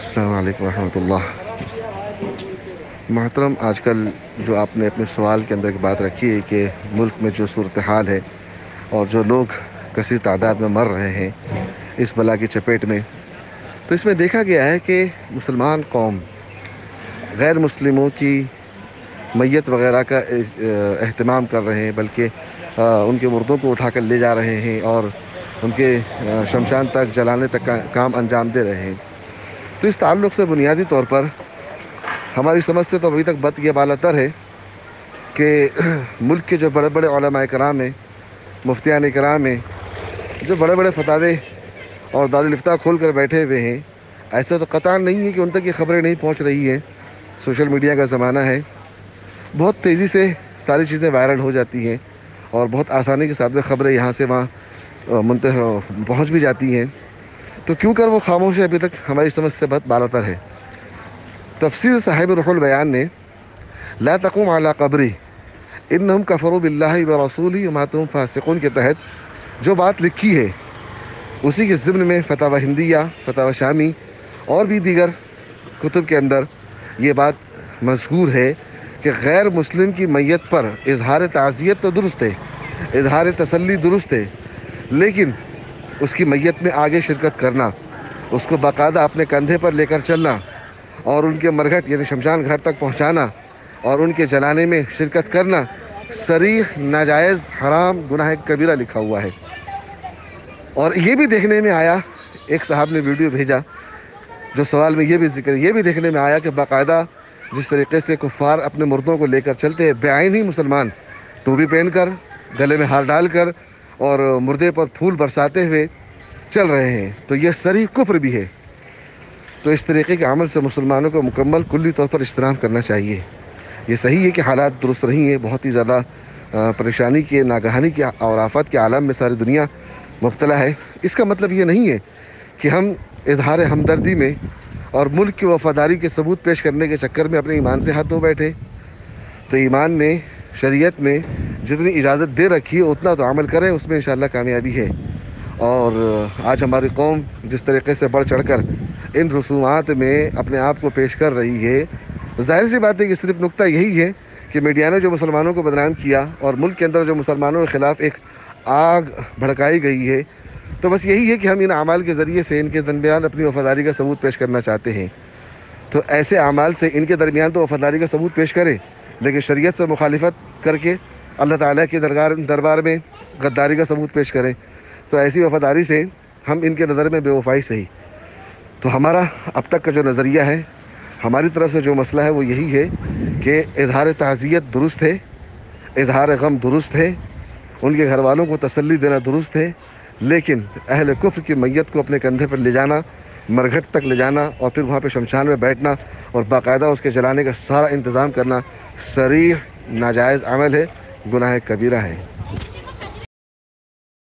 السلام علیکم ورحمۃ اللہ۔ محترم، آج کل جو آپ نے اپنے سوال کے اندر ایک بات رکھی ہے کہ ملک میں جو صورتحال ہے اور جو لوگ کثیر تعداد میں مر رہے ہیں اس بلا کی چپیٹ میں، تو اس میں دیکھا گیا ہے کہ مسلمان قوم غیر مسلموں کی میت وغیرہ کا اہتمام کر رہے ہیں، بلکہ ان کے مردوں کو اٹھا کر لے جا رہے ہیں اور ان کے شمشان تک جلانے تک کا کام انجام دے رہے ہیں۔ تو اس تعلق سے بنیادی طور پر ہماری سمجھ سے تو ابھی تک بات یہ بالا تر ہے کہ ملک کے جو بڑے بڑے علماء کرام ہیں، مفتیان کرام ہیں، جو بڑے بڑے فتاوے اور دارالافتاء کھول کر بیٹھے ہوئے ہیں، ایسا تو قطعا نہیں ہے کہ ان تک یہ خبریں نہیں پہنچ رہی ہیں۔ سوشل میڈیا کا زمانہ ہے، بہت تیزی سے ساری چیزیں وائرل ہو جاتی ہیں اور بہت آسانی کے ساتھ میں خبریں یہاں سے وہاں پہنچ بھی جاتی ہیں۔ تو کیوں کر وہ خاموش ہے ابھی تک ہماری سمجھ سے بہت بالا تر ہے۔ تفسیر صاحب روح البیان نے لا تقوم علی قبری انہم کفروا باللہ ورسولہ وماتوا وہم فاسقون کے تحت جو بات لکھی ہے، اسی کے ضمن میں فتاوی ہندیہ، فتاوی شامی اور بھی دیگر کتب کے اندر یہ بات مذکور ہے کہ غیر مسلم کی میت پر اظہار تعزیت تو درست ہے، اظہار تسلی درست ہے، لیکن اس کی میت میں آگے شرکت کرنا، اس کو باقاعدہ اپنے کندھے پر لے کر چلنا اور ان کے مرگھٹ یعنی شمشان گھر تک پہنچانا اور ان کے جلانے میں شرکت کرنا صریح ناجائز حرام گناہ کبیرہ لکھا ہوا ہے۔ اور یہ بھی دیکھنے میں آیا، ایک صاحب نے ویڈیو بھیجا جو سوال میں یہ بھی ذکر، یہ بھی دیکھنے میں آیا کہ باقاعدہ جس طریقے سے کفار اپنے مردوں کو لے کر چلتے ہیں، بعین ہی مسلمان ٹوپی پہن کر، گلے میں ہار ڈال کر اور مردے پر پھول برساتے ہوئے چل رہے ہیں، تو یہ صریح کفر بھی ہے۔ تو اس طریقے کے عمل سے مسلمانوں کو مکمل کلی طور پر اجتناب کرنا چاہیے۔ یہ صحیح ہے کہ حالات درست نہیں ہیں، بہت ہی زیادہ پریشانی کے، ناگہانی کے اور آفات کے عالم میں ساری دنیا مبتلا ہے۔ اس کا مطلب یہ نہیں ہے کہ ہم اظہار ہمدردی میں اور ملک کی وفاداری کے ثبوت پیش کرنے کے چکر میں اپنے ایمان سے ہاتھ دھو بیٹھے۔ تو ایمان نے، شریعت میں جتنی اجازت دے رکھی ہے اتنا تو عمل کریں، اس میں انشاءاللہ کامیابی ہے۔ اور آج ہماری قوم جس طریقے سے بڑھ چڑھ کر ان رسومات میں اپنے آپ کو پیش کر رہی ہے، ظاہر سی بات ہے کہ صرف نقطہ یہی ہے کہ میڈیا نے جو مسلمانوں کو بدنام کیا اور ملک کے اندر جو مسلمانوں کے خلاف ایک آگ بھڑکائی گئی ہے، تو بس یہی ہے کہ ہم ان اعمال کے ذریعے سے ان کے درمیان اپنی وفاداری کا ثبوت پیش کرنا چاہتے ہیں۔ تو ایسے اعمال سے ان کے درمیان تو وفاداری کا ثبوت پیش کریں، لیکن شریعت سے مخالفت کر کے اللہ تعالیٰ کے دربار میں غداری کا ثبوت پیش کریں، تو ایسی وفاداری سے ہم ان کے نظر میں بے وفائی صحیح۔ تو ہمارا اب تک کا جو نظریہ ہے، ہماری طرف سے جو مسئلہ ہے وہ یہی ہے کہ اظہار تعزیت درست ہے، اظہار غم درست ہے، ان کے گھر والوں کو تسلی دینا درست ہے، لیکن اہل کفر کی میت کو اپنے کندھے پر لے جانا، مرگھٹ تک لے جانا اور پھر وہاں پہ شمشان میں بیٹھنا اور باقاعدہ اس کے جلانے کا سارا انتظام کرنا صریح ناجائز عمل ہے، گناہ کبیرہ ہے۔